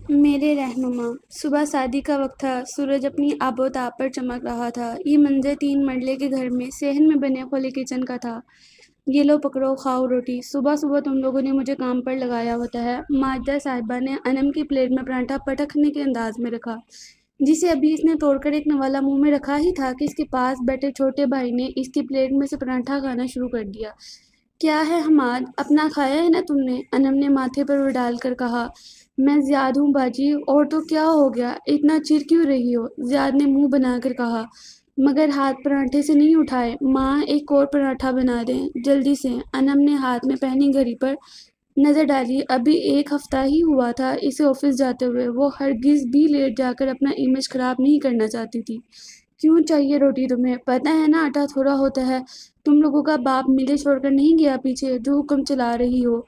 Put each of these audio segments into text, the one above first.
میرے رہنما۔ صبح شادی کا وقت تھا، سورج اپنی آب و تاب پر چمک رہا تھا۔ یہ منظر 3 مرلے کے گھر میں صحن میں بنے کھلے کچن کا تھا۔ یہ لو پکڑو، کھاؤ روٹی، صبح صبح تم لوگوں نے مجھے کام پر لگایا ہوتا ہے۔ ماجدہ صاحبہ نے انم کی پلیٹ میں پراٹھا پٹکنے کے انداز میں رکھا، جسے ابھی اس نے توڑ کر ایک نوالا منہ میں رکھا ہی تھا کہ اس کے پاس بیٹھے چھوٹے بھائی نے اس کی پلیٹ میں سے پراٹھا کھانا شروع کر دیا۔ کیا ہے حماد، اپنا کھایا ہے نا تم نے؟ انم نے ماتھے پر وہ ڈال کر کہا۔ میں زیاد ہوں باجی، اور تو کیا ہو گیا، اتنا چیر کیوں رہی ہو؟ زیاد نے منہ بنا کر کہا، مگر ہاتھ پراٹھے سے نہیں اٹھائے۔ ماں، ایک اور پراٹھا بنا دیں، جلدی سے۔ انم نے ہاتھ میں پہنی گھڑی پر نظر ڈالی۔ ابھی 1 ہفتہ ہی ہوا تھا اسے آفس جاتے ہوئے۔ وہ ہرگز بھی لیٹ جا کر اپنا امیج خراب نہیں کرنا چاہتی تھی۔ کیوں چاہیے روٹی تمہیں؟ پتہ ہے نا آٹا تھوڑا ہوتا ہے۔ تم لوگوں کا باپ ملے چھوڑ کر نہیں گیا پیچھے، جو حکم چلا رہی ہو۔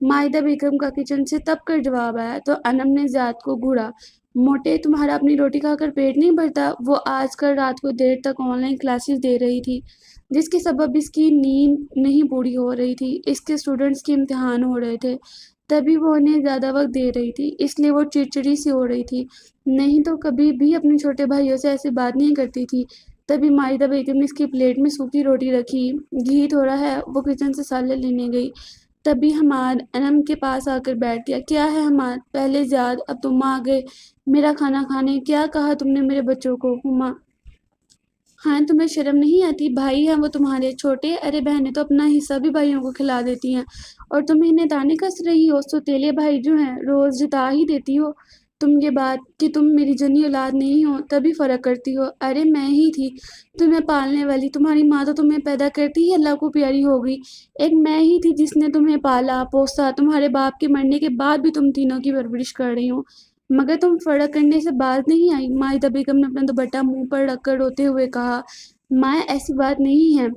مائدہ بیگم کا کچن سے تب کر جواب آیا تو انم نے زیاد کو گھوڑا۔ موٹے، تمہارا اپنی روٹی کھا کر پیٹ نہیں بھرتا؟ وہ آج کل رات کو دیر تک آن لائن کلاسز دے رہی تھی، جس کے سبب اس کی نیند نہیں پوری ہو رہی تھی۔ اس کے اسٹوڈنٹس کے امتحان ہو رہے تھے، تبھی وہ انہیں زیادہ وقت دے رہی تھی، اس لیے وہ چڑچڑی سی ہو رہی تھی۔ نہیں تو کبھی بھی اپنے چھوٹے بھائیوں سے ایسی بات نہیں کرتی تھی۔ تبھی مائدہ بیگم نے اس کی پلیٹ میں سوکھی روٹی رکھی۔ گھی تھوڑا ہے؟ وہ کچن سے سالن لینے گئی۔ تبھی حماد انم کے پاس آ کر بیٹھ گیا۔ کیا ہے حماد؟ پہلے زیاد، اب تم آ گئے میرا کھانا کھانے۔ کیا کہا تم نے میرے بچوں کو؟ ہما، ہاں تمہیں شرم نہیں آتی؟ بھائی ہیں وہ تمہارے چھوٹے، ارے بہنیں تو اپنا حصہ بھی بھائیوں کو کھلا دیتی ہیں، اور تم انہیں تانے کس رہی ہو؟ سوتیلے بھائی جو ہیں روز جتا ہی دیتی ہو تم یہ بات کہ تم میری جنی اولاد نہیں ہو، تبھی فرق کرتی ہو۔ ارے میں ہی تھی تمہیں پالنے والی، تمہاری ماں تو تمہیں پیدا کرتی ہی اللہ کو پیاری ہو گئی، ایک میں ہی تھی جس نے تمہیں پالا پوسا، تمہارے باپ کے مرنے کے بعد بھی تم تینوں کی پرورش کر رہی ہوں، مگر تم فرق کرنے سے باز نہیں آئی۔ مائدہ بیگم نے اپنا دوپٹہ منہ پر رکھ کر روتے ہوئے کہا، ماں ایسی بات نہیں ہے،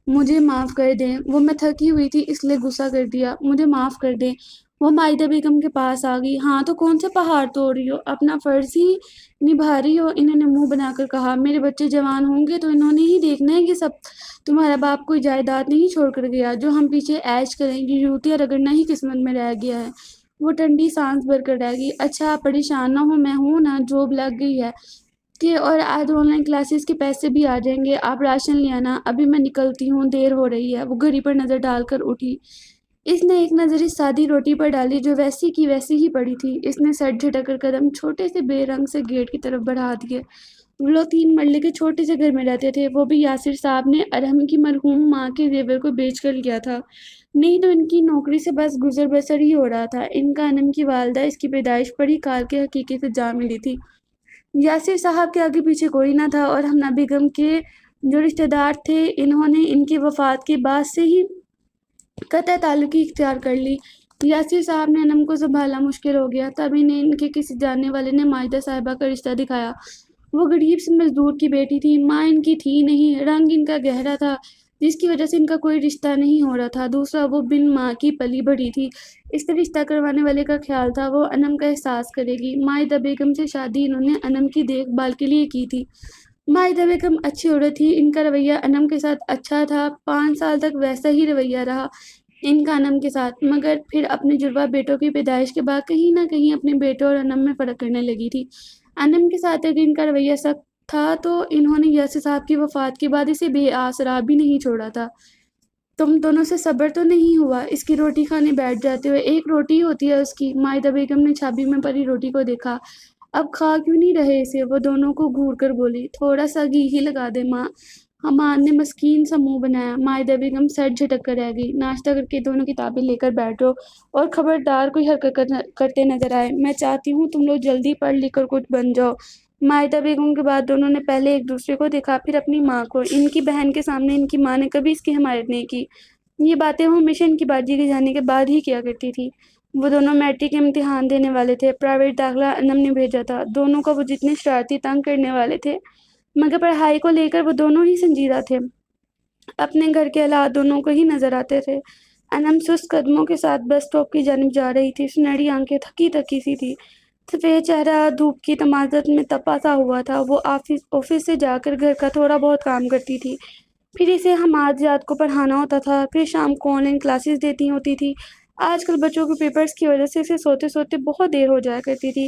مجھے معاف کر دیں، وہ میں تھکی ہوئی تھی اس لیے غصہ کر دیا، مجھے معاف کر دیں۔ وہ مائدہ بیگم کے پاس آ گئی۔ ہاں تو کون سے پہاڑ توڑ رہی ہو، اپنا فرض ہی نبھا رہی ہو۔ انہوں نے منہ بنا کر کہا، میرے بچے جوان ہوں گے تو انہوں نے ہی دیکھنا ہے کہ سب تمہارا باپ کوئی جائیداد نہیں چھوڑ کر گیا جو ہم پیچھے عیش کریں گے، جوتیاں رگڑنا ہی قسمت میں رہ گیا ہے۔ وہ ٹھنڈی سانس بھر کر رہ گئی۔ اچھا آپ پریشان نہ ہو، میں ہوں نا، جاب لگ گئی ہے کہ اور آج آن لائن کلاسز کے پیسے بھی آ جائیں گے، آپ راشن لے آنا، ابھی میں نکلتی ہوں، دیر ہو رہی ہے۔ وہ گھڑی پر نظر ڈال کر اٹھی۔ اس نے ایک نظر اس سادی روٹی پر ڈالی جو ویسی کی ویسی ہی پڑی تھی۔ اس نے سر جھٹک کر قدم چھوٹے سے بے رنگ سے گیٹ کی طرف بڑھا دیے۔ وہ لوگ 3 مرلے کے چھوٹے سے گھر میں رہتے تھے، وہ بھی یاسر صاحب نے ارحم کی مرحوم ماں کے زیور کو بیچ کر لیا تھا، نہیں تو ان کی نوکری سے بس گزر بسر ہی ہو رہا تھا۔ ان کا انم کی والدہ اس کی پیدائش پر ہی کال کے حقیقے سے جا ملی تھی۔ یاسر صاحب کے آگے پیچھے کوئی نہ تھا، اور حمنا بیگم کے جو رشتہ دار تھے انہوں نے ان کی وفات کے بعد سے ہی قطع تعلقی اختیار کر لی۔ یاسر صاحب نے انم کو سنبھالنا مشکل ہو گیا، تب انہیں ان کے کسی جاننے والے نے ماجدہ صاحبہ کا رشتہ دکھایا۔ وہ غریب سے مزدور کی بیٹی تھی، ماں ان کی تھی نہیں، رنگ ان کا گہرا تھا جس کی وجہ سے ان کا کوئی رشتہ نہیں ہو رہا تھا، دوسرا وہ بن ماں کی پلی بڑھی تھی، اس سے رشتہ کروانے والے کا خیال تھا وہ انم کا احساس کرے گی۔ مائدہ بیگم سے شادی انہوں نے انم کی دیکھ بھال کے لیے کی تھی۔ مائدہ بیگم اچھی عورت تھی، ان کا رویہ انم کے ساتھ اچھا تھا، 5 سال تک ویسا ہی رویہ رہا ان کا انم کے ساتھ، مگر پھر اپنے جڑواں بیٹوں کی پیدائش کے بعد کہیں نہ کہیں اپنے بیٹوں اور انم میں فرق کرنے لگی تھی۔ انم کے ساتھ اگر ان کا رویہ سخت تھا تو انہوں نے یاسر صاحب کی وفات کے بعد اسے بے آسرا بھی نہیں چھوڑا تھا۔ تم دونوں سے صبر تو نہیں ہوا؟ اس کی روٹی کھانے بیٹھ جاتے ہوئے، 1 روٹی ہوتی ہے اس کی۔ مائدہ بیگم نے چھابی میں پڑی روٹی کو دیکھا، اب کھا کیوں نہیں رہے اسے؟ وہ دونوں کو گھور کر بولی، تھوڑا سا گھی ہی لگا دے ماں۔ حماد نے مسکین سا منہ بنایا۔ مائدہ بیگم سر جھٹک کر رہ گئی۔ ناشتہ کر کے دونوں کتابیں لے کر بیٹھو، اور خبردار کوئی حرکت کرتے نظر آئے، میں چاہتی ہوں تم لوگ جلدی پڑھ لکھ کر کچھ بن جاؤ۔ مائدہ بیگم کے بعد دونوں نے پہلے ایک دوسرے کو دیکھا، پھر اپنی ماں کو۔ ان کی بہن کے سامنے ان کی ماں نے کبھی اس کی حمایت نہیں کی، یہ باتیں وہ ہمیشہ ان کی باجی کے جانے کے بعد ہی کیا کرتی تھی۔ وہ دونوں میٹرک کے امتحان دینے والے تھے، پرائیویٹ داخلہ انم نے بھیجا تھا۔ دونوں کو وہ جتنے شرارتی تنگ کرنے والے تھے، مگر پڑھائی کو لے کر وہ دونوں ہی سنجیدہ تھے۔ اپنے گھر کے حالات دونوں کو ہی نظر آتے تھے۔ انم سست قدموں کے ساتھ بس اسٹاپ کی جانب جا رہی تھی، سنہری آنکھیں تھکی تھکی سی تھی، سفید چہرہ دھوپ کی تمازت میں تپا سا ہوا تھا۔ وہ آفس سے جا کر گھر کا تھوڑا بہت کام کرتی تھی، پھر اسے حماد زیاد کو پڑھانا ہوتا تھا، پھر شام کو آن لائن کلاسز دیتی ہوتی تھی۔ آج کل بچوں کے پیپرز کی وجہ سے اسے سوتے سوتے بہت دیر ہو جایا کرتی تھی۔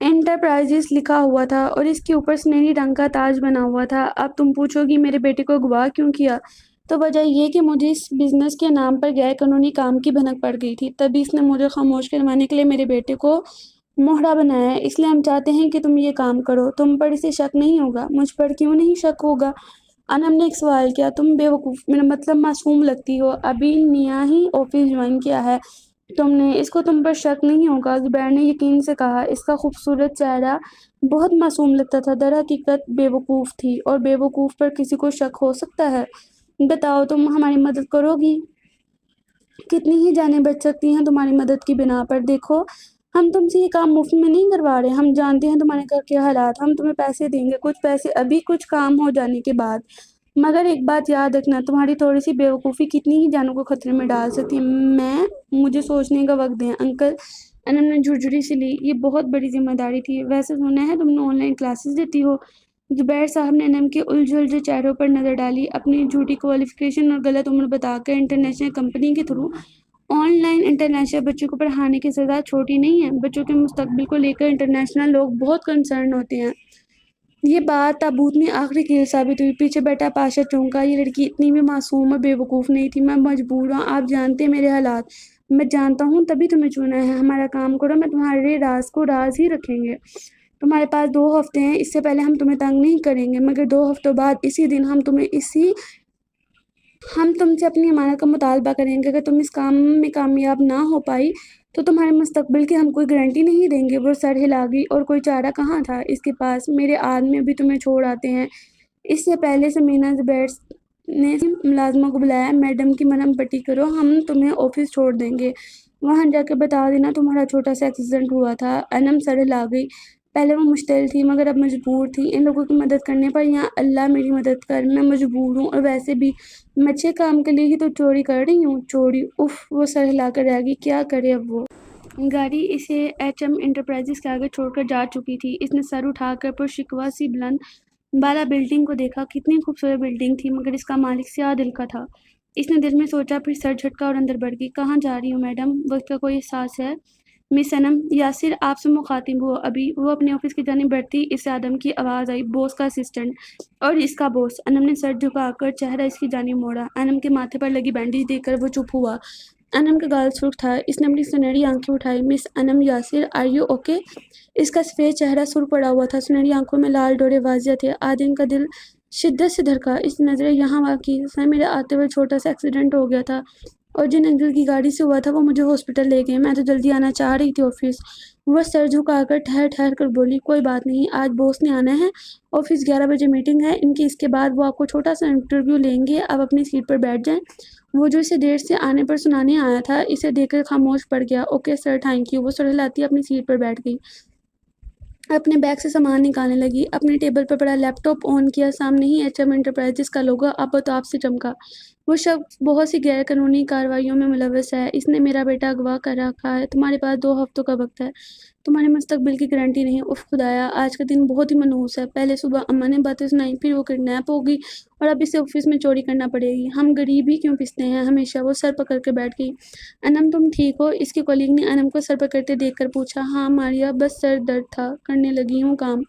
انٹرپرائزز لکھا ہوا تھا اور اس کے اوپر سنہری رنگ کا تاج بنا ہوا تھا۔ اب تم پوچھو گی میرے بیٹے کو اغوا کیوں کیا؟ تو وجہ یہ کہ مجھے اس بزنس کے نام پر غیر قانونی کام کی بھنک پڑ گئی تھی، تبھی اس نے مجھے خاموش کروانے کے لیے میرے بیٹے کو موہرا بنایا ہے۔ اس لیے ہم چاہتے ہیں کہ تم یہ کام کرو۔ تم پر اسے شک نہیں ہوگا؟ مجھ پر کیوں نہیں شک ہوگا؟ انم نے ایک سوال کیا۔ تم بے وقوف، میرا مطلب معصوم لگتی ہو، ابھی نیا ہی آفس جوائن کیا ہے تم نے، اس کو تم پر شک نہیں ہوگا؟ زبیر نے یقین سے کہا۔ اس کا خوبصورت چہرہ بہت معصوم لگتا تھا، در حقیقت بے وقوف تھی، اور بے وقوف پر کسی کو شک ہو سکتا ہے؟ بتاؤ، تم ہماری مدد کرو گی؟ کتنی ہی جانیں بچ سکتی ہیں تمہاری مدد کی بنا پر۔ دیکھو، ہم تم سے یہ کام مفت میں نہیں کروا رہے، ہم جانتے ہیں تمہارے گھر کے حالات، ہم تمہیں پیسے دیں گے، کچھ پیسے ابھی، کچھ کام ہو جانے کے بعد۔ مگر ایک بات یاد رکھنا، تمہاری تھوڑی سی بے وقوفی کتنی ہی جانوں کو خطرے میں ڈال سکتی ہے۔ مجھے سوچنے کا وقت دیں انکل، انم نے جھرجھری سی لی۔ یہ بہت بڑی ذمہ داری تھی۔ ویسے سنا ہے تم نے آن لائن کلاسز دیتی ہو؟ زبیر صاحب نے انم کے الجھے چہروں پر نظر ڈالی۔ اپنی جھوٹی کوالیفیکیشن اور غلط عمر بتا کر انٹرنیشنل کمپنی کے تھرو آن لائن انٹرنیشنل بچوں کو پڑھانے کی سزا چھوٹی نہیں ہے۔ بچوں کے مستقبل کو لے کر انٹرنیشنل لوگ بہت کنسرن ہوتے ہیں۔ یہ بات تابوت میں آخری کیل ثابت ہوئی۔ پیچھے بیٹھا پاشا چونکا۔ یہ لڑکی اتنی بھی معصوم اور بے وقوف نہیں تھی۔ میں مجبور ہوں، آپ جانتے ہیں میرے حالات۔ میں جانتا ہوں تبھی تمہیں چنا ہے۔ ہمارا کام کرو، میں تمہارے راز کو راز ہی رکھیں گے۔ تمہارے پاس 2 ہفتے ہیں، اس سے پہلے ہم تمہیں تنگ نہیں کریں گے، مگر 2 ہفتوں بعد اسی دن ہم تم سے اپنی امانت کا مطالبہ کریں گے۔ اگر تم اس کام میں کامیاب نہ ہو پائی تو تمہارے مستقبل کی ہم کوئی گارنٹی نہیں دیں گے۔ وہ سر ہلا گئی۔ اور کوئی چارہ کہاں تھا اس کے پاس؟ میرے آدمی ابھی تمہیں چھوڑ آتے ہیں۔ اس سے پہلے سمینا زبیر نے ملازموں کو بلایا۔ میڈم کی مرہم پٹی کرو، ہم تمہیں آفس چھوڑ دیں گے، وہاں جا کے بتا دینا تمہارا چھوٹا سا ایکسیڈنٹ ہوا تھا۔ انم سر ہلا گئی۔ پہلے وہ مشتعل تھی، مگر اب مجبور تھی۔ ان لوگوں کی مدد کرنے پر یہاں اللہ میری مدد کر، میں مجبور ہوں، اور ویسے بھی میں اچھے کام کے لیے ہی تو چوری کر رہی ہوں۔ چوری؟ اف! وہ سر ہلا کر رہ گئی۔ کیا کرے اب وہ؟ گاڑی اسے ایچ ایم انٹرپرائزز کے آگے چھوڑ کر جا چکی تھی۔ اس نے سر اٹھا کر پرشکوہ سی بلند بالا بلڈنگ کو دیکھا۔ کتنی خوبصورت بلڈنگ تھی، مگر اس کا مالک سیاہ دل کا تھا۔ اس نے دل میں سوچا، پھر سر جھٹکا اور اندر بڑھ گئی۔ کہاں جا رہی ہوں میڈم؟ وقت کا کوئی احساس ہے؟ مس انم، یاسر آپ سے مخاطب ہو ابھی؟ وہ اپنے آفس کی جانب بڑھتی اس سے آدم کی آواز آئی۔ باس کا اسسٹنٹ اور اس کا باس۔ انم نے سر جھکا کر چہرہ اس کی جانب موڑا۔ انم کے ماتھے پر لگی بینڈیج دیکھ کر وہ چپ ہوا۔ انم کا گال سرخ تھا۔ اس نے اپنی سنہری آنکھیں اٹھائی۔ مس انم، یاسر، آر یو اوکے؟ اس کا سفید چہرہ سرخ پڑا ہوا تھا، سنہری آنکھوں میں لال ڈورے واضح تھے۔ آدم کا دل شدت سے دھڑکا۔ اس نظریں یہاں واقعی سر، میرے آتے ہوئے چھوٹا سا ایکسیڈنٹ ہو گیا تھا، اور جن انکل کی گاڑی سے ہوا تھا وہ مجھے ہاسپٹل لے گئے، میں تو جلدی آنا چاہ رہی تھی آفس۔ وہ سر جھکا کر ٹھہر کر بولی، کوئی بات نہیں، آج باس نے آنا ہے، آفس 11 بجے میٹنگ ہے ان کی، اس کے بعد وہ آپ کو چھوٹا سا انٹرویو لیں گے، آپ اپنی سیٹ پر بیٹھ جائیں۔ وہ جو اسے دیر سے آنے پر سنانے آیا تھا، اسے دیکھ کر خاموش پڑ گیا۔ Okay sir, thank you. وہ سر ہلاتی اپنی سیٹ پر بیٹھ گئی، اپنے بیگ سے سامان نکالنے لگی، اپنے ٹیبل پر پڑا لیپ ٹاپ آن کیا۔ سامنے ہی ایچ ایم انٹرپرائزز کا لوگو آب سے چمکا۔ وہ شخص بہت سی غیر قانونی کارروائیوں میں ملوث ہے، اس نے میرا بیٹا اغوا کر رکھا ہے، تمہارے پاس 2 ہفتوں کا وقت ہے، تمہارے مستقبل کی گارنٹی نہیں۔ اف خدایا، آج کا دن بہت ہی منحوس ہے۔ پہلے صبح اماں نے باتیں سنائیں، پھر وہ کڈنیپ ہوگی اور اب اسے آفس میں چوری کرنا پڑے گی۔ ہم غریب ہی کیوں پستے ہیں ہمیشہ؟ وہ سر پکڑ کے بیٹھ گئی۔ انم تم ٹھیک ہو؟ اس کی کولیگ نے انم کو سر پکڑتے دیکھ کر پوچھا۔ ہاں ماریا، بس سر درد تھا، کرنے لگی ہوں کام۔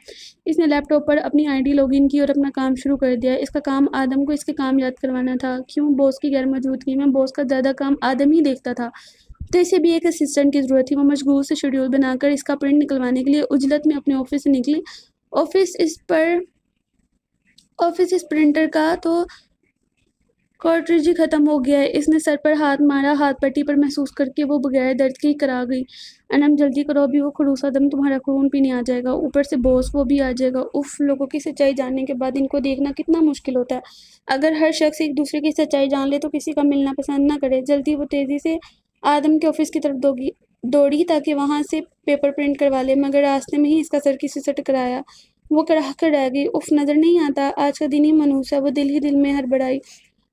اس نے لیپ ٹاپ پر اپنی آئی ڈی لاگ ان کی اور اپنا کام شروع کر دیا۔ اس کا کام آدم کو اس کے کام یاد کروانا تھا۔ کیوں؟ باس کی غیر موجودگی میں باس کا زیادہ کام آدم ہی دیکھتا تھا، تو اسے بھی ایک اسسٹنٹ کی ضرورت تھی۔ وہ مشغول سے شیڈول بنا کر اس کا پرنٹ نکلوانے کے لیے عجلت میں اپنے آفس سے نکلی۔ آفس اس پرنٹر کا تو کارٹریج ہی ختم ہو گیا ہے۔ اس نے سر پر ہاتھ مارا، ہاتھ پٹی پر محسوس کر کے وہ بغیر درد کے ہی کرا گئی۔ انم جلدی کرو، ابھی وہ خڑوسا دم تمہارا خون پینے آ جائے گا، اوپر سے باس وہ بھی آ جائے گا۔ اف! لوگوں کی سچائی جاننے کے بعد ان کو دیکھنا کتنا مشکل ہوتا ہے۔ اگر ہر شخص ایک دوسرے کی سچائی جان لے تو کسی کا ملنا پسند نہ کرے۔ جلدی وہ تیزی سے آدم کے آفس کی طرف دوڑی تاکہ وہاں سے پیپر پرنٹ کروا لے، مگر راستے میں ہی اس کا سر کسی سے ٹکرایا۔ وہ کڑہ کر رہ گئی۔ اف! نظر نہیں آتا آج کا دن ہی منحوس ہے۔ وہ دل ہی دل میں ہڑبڑائی۔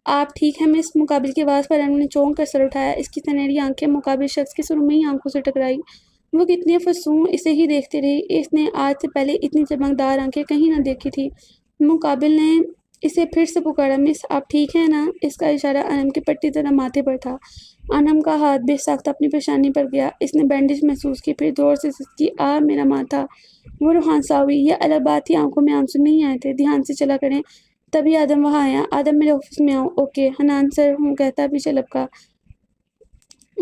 آپ ٹھیک ہیں مس؟ مقابل کی آواز پر انم نے چونک کر سر اٹھایا۔ اس کی سنہری آنکھیں مقابل شخص کی سرمئی آنکھوں سے ٹکرائی۔ وہ کتنی افسوں اسے ہی دیکھتی رہی۔ اس نے آج سے پہلے اتنی چمکدار آنکھیں کہیں نہ دیکھی تھی۔ مقابل نے اسے پھر سے پکارا، مس آپ ٹھیک ہیں نا؟ اس کا اشارہ انم کی پٹی طرح ماتھے پر تھا۔ انم کا ہاتھ بے ساختہ اپنی پیشانی پر گیا۔ اس نے بینڈیج محسوس کی، پھر زور سے سسکی، میرا ماتھا۔ وہ روحان سا ہوئی۔ یہ الگ بات تھی، آنکھوں میں آنسو نہیں آئے تھے۔ دھیان سے چلا کریں۔ تبھی آدم وہاں آیا۔ آدم میرے آفس میں آؤ۔ اوکے حنان سر ہوں کہتا پیچھے لپکا،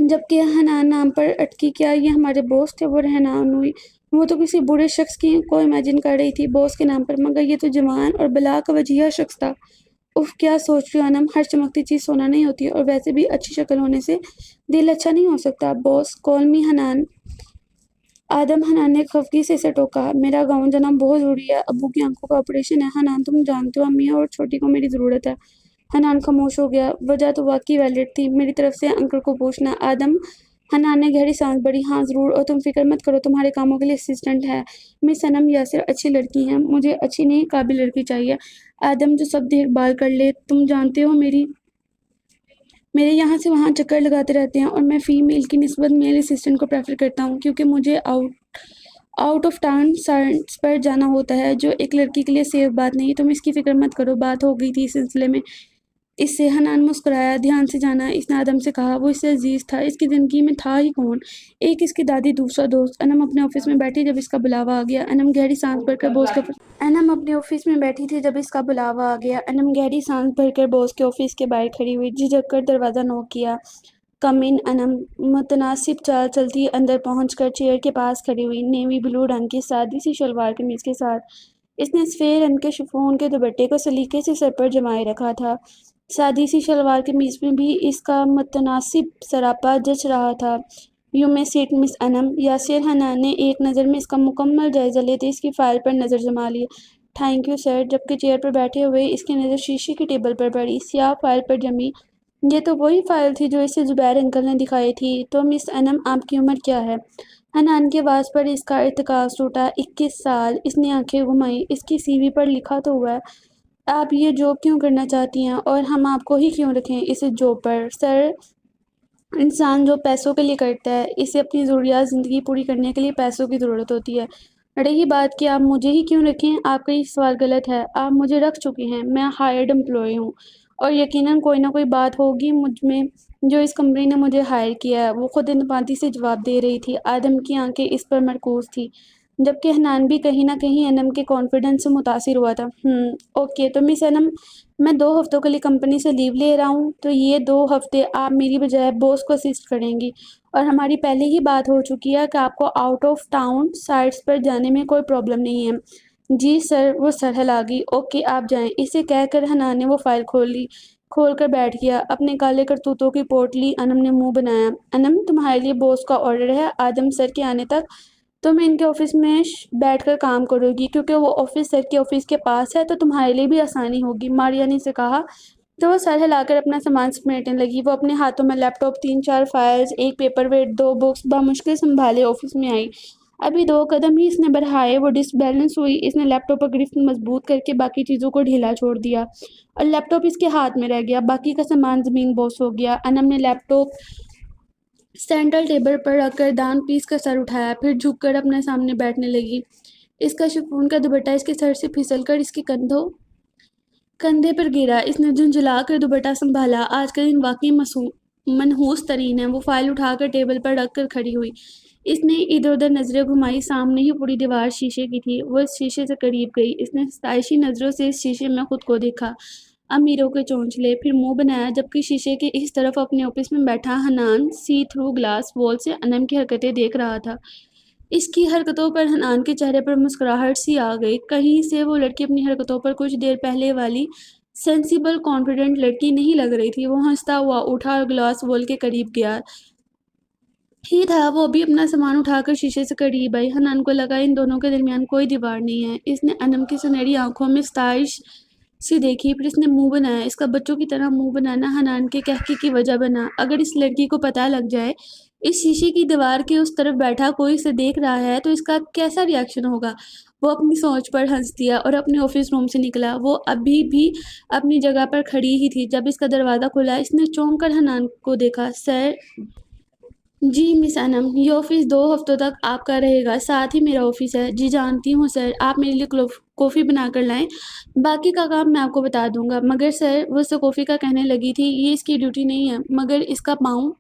جبکہ حنان نام پر اٹکی۔ کیا یہ ہمارے باس تھے؟ وہ رہنان ہوئی۔ وہ تو کسی بوڑھے شخص کی کو امیجن کر رہی تھی باس کے نام پر، مگر یہ تو جوان اور بلا کا وجیہہ شخص تھا۔ اف کیا سوچ رہی ہو انم؟ ہر چمکتی چیز سونا نہیں ہوتی، اور ویسے بھی اچھی شکل ہونے سے دل اچھا نہیں ہو سکتا۔ باس کال می حنان۔ آدم حنان نے خفگی سے اسے ٹوکا۔ میرا گاؤن جانا بہت ضروری ہے، ابو کی آنکھوں کا آپریشن ہے۔ حنان تم جانتے ہو امی اور چھوٹی کو میری ضرورت ہے۔ حنان خاموش ہو گیا۔ وجہ تو واقعی ویلڈ تھی، میری طرف سے انکل کو پوچھنا۔ آدم حنان نے گہری سانس بھری۔ ہاں ضرور، اور تم فکر مت کرو، تمہارے کاموں کے لیے اسسٹنٹ ہے۔ مس انم یاسر اچھی لڑکی ہیں، مجھے اچھی نہیں قابل لڑکی چاہیے۔ آدم جو سب دیکھ بھال کر لے۔ تم جانتے ہو میرے یہاں سے وہاں چکر لگاتے رہتے ہیں، اور میں فی میل کی نسبت میل اسسٹنٹ کو پریفر کرتا ہوں، کیونکہ مجھے آؤٹ آف ٹاؤن سائٹس پر جانا ہوتا ہے، جو ایک لڑکی کے لیے سیف بات نہیں۔ تم اس کی فکر مت کرو۔ بات ہو گئی تھی اس سلسلے میں اس سے؟ حنان مسکرایا۔ دھیان سے جانا، اس نے آدم سے کہا۔ وہ اس سے عزیز تھا، اس کی زندگی میں تھا ہی کون؟ ایک اس کی دادی، دوسرا دوست۔ انم اپنے آفس میں بیٹھی جب اس کا بلاوا آ گیا۔ انم گہری سانس بھر کر باس کے آفس کے باہر کھڑی ہوئی، جھجک کر دروازہ نوک کیا۔ کم ان انم متناسب چال چلتی اندر پہنچ کر چیئر کے پاس کھڑی ہوئی، نیوی بلو رنگ کی سادی سی شلوار قمیض کے ساتھ۔ اس نے سفید رنگ کے شفون کے دوپٹے کو سلیقے سے سر پر جمائے رکھا تھا۔ سادی سی شلوار قمیض میں بھی اس کا متناسب سراپا جچ رہا تھا۔ یو میں سیٹ مس انم۔ یاسر حنان نے ایک نظر میں اس کا مکمل جائزہ لیتے اس کی فائل پر نظر جما لی۔ Thank you sir. جبکہ چیئر پر بیٹھے ہوئے اس کی نظر شیشے کی ٹیبل پر پڑی، سیاہ فائل پر جمی۔ یہ تو وہی فائل تھی جو اسے زبیر انکل نے دکھائی تھی۔ تو مس انم آپ کی عمر کیا ہے؟ حنان کی آواز پر اس کا ارتکاز ٹوٹا۔ 21 سال۔ اس نے آنکھیں گھمائیں۔ اس کی سی وی پر لکھا تو ہوا ہے۔ آپ یہ جاب کیوں کرنا چاہتی ہیں، اور ہم آپ کو ہی کیوں رکھیں اس جاب پر؟ سر، انسان جو پیسوں کے لیے کرتا ہے، اسے اپنی ضروریات زندگی پوری کرنے کے لیے پیسوں کی ضرورت ہوتی ہے۔ رہی بات کہ آپ مجھے ہی کیوں رکھیں، آپ کا یہ سوال غلط ہے۔ آپ مجھے رکھ چکی ہیں، میں ہائرڈ امپلائی ہوں، اور یقیناً کوئی نہ کوئی بات ہوگی مجھ میں جو اس کمپنی نے مجھے ہائر کیا ہے۔ وہ خود انتباہی سے جواب دے رہی تھی۔ آدم کی آنکھیں اس پر مرکوز تھیں، جبکہ حنان بھی کہیں نہ کہیں انم کے کانفیڈنس سے متاثر ہوا تھا۔ اوکے، تو مس انم، میں 2 ہفتوں کے لیے کمپنی سے لیو لے رہا ہوں، تو یہ 2 ہفتے آپ میری بجائے باس کو اسسٹ کریں گی، اور ہماری پہلے ہی بات ہو چکی ہے کہ آپ کو آؤٹ آف ٹاؤن سائٹس پر جانے میں کوئی پرابلم نہیں ہے۔ جی سر۔ وہ سر ہلا گئی۔ اوکے آپ جائیں۔ اسے کہہ کر حنان نے وہ فائل کھول کر بیٹھ گیا۔ اپنے کالے کرتوتوں کی رپورٹ لی۔ انم نے منہ بنایا۔ انم، تمہارے لیے باس کا آرڈر ہے، آدم سر کے آنے تک تم ان کے آفس میں بیٹھ کر کام کرو گی، کیونکہ وہ آفس سر کے آفس کے پاس ہے، تو تمہارے لیے بھی آسانی ہوگی، ماریا نے سے کہا۔ تو وہ سر ہلا کر اپنا سامان سمیٹنے لگی۔ وہ اپنے ہاتھوں میں لیپ ٹاپ، 3-4 فائلز، ایک پیپر ویٹ، 2 بکس بمشکل سنبھالے آفس میں آئی۔ ابھی 2 قدم ہی اس نے بڑھائے، وہ ڈس بیلنس ہوئی۔ اس نے لیپ ٹاپ پر گرفت مضبوط کر کے باقی چیزوں کو ڈھیلا چھوڑ دیا، اور لیپ ٹاپ اس کے ہاتھ میں رہ گیا۔ باقی کا سامان زمین بوس ہو گیا۔ انم نے لیپ ٹاپ سینٹرل ٹیبل پر رکھ کر دان پیس کر سر اٹھایا، پھر جھک کر اپنے سامنے بیٹھنے لگی۔ اس کا شفون کا دوپٹہ اس کے سر سے پھسل کر اس کے کندھے پر گرا۔ اس نے جھنجھلا کر دوپٹہ سنبھالا۔ آج کا دن واقعی منحوس ترین ہے۔ وہ فائل اٹھا کر ٹیبل پر رکھ کر کھڑی ہوئی۔ اس نے ادھر ادھر نظریں گھمائی۔ سامنے ہی پوری دیوار شیشے کی تھی۔ وہ اس شیشے سے قریب گئی۔ اس نے ستائشی نظروں سے اس شیشے میں خود کو دیکھا، امیروں کے چونچلے، پھر منہ بنایا، جبکہ شیشے کے اس طرف اپنے آفس میں بیٹھا حنان سی تھرو گلاس وال سے انم کی حرکتیں دیکھ رہا تھا۔ اس کی حرکتوں پر حنان کے چہرے پر مسکراہٹ سی آ گئی۔ کہیں سے وہ لڑکی اپنی حرکتوں پر کچھ دیر پہلے والی سینسیبل کانفیڈنٹ لڑکی نہیں لگ رہی تھی۔ وہ ہنستا ہوا اٹھا اور گلاس وال کے قریب گیا ہی تھا، وہ بھی اپنا سامان اٹھا کر شیشے سے قریب آئی۔ حنان کو لگا ان دونوں کے درمیان کوئی دیوار نہیں ہے۔ اس نے انم کی سنہری آنکھوں میں ستائش سی دیکھی، پھر اس نے منہ بنایا۔ اس کا بچوں کی طرح منہ بنانا حنان کے قہقہے کی وجہ بنا۔ اگر اس لڑکی کو پتہ لگ جائے اس شیشے کی دیوار کے اس طرف بیٹھا کوئی اسے دیکھ رہا ہے تو اس کا کیسا ری ایکشن ہوگا؟ وہ اپنی سوچ پر ہنس دیا اور اپنے آفس روم سے نکلا۔ وہ ابھی بھی اپنی جگہ پر کھڑی ہی تھی جب اس کا دروازہ کھلا۔ اس نے چونک کر حنان کو دیکھا۔ سر، جی مس انم، یہ آفس 2 ہفتوں تک آپ کا رہے گا، ساتھ ہی میرا آفس ہے۔ جی جانتی ہوں سر، آپ میرے لیے کافی بنا کر لائیں، باقی کا کام میں آپ کو بتا دوں گا۔ مگر سر، وہ کافی کا کہنے لگی تھی، یہ اس کی ڈیوٹی نہیں ہے۔ مگر اس کا پاؤں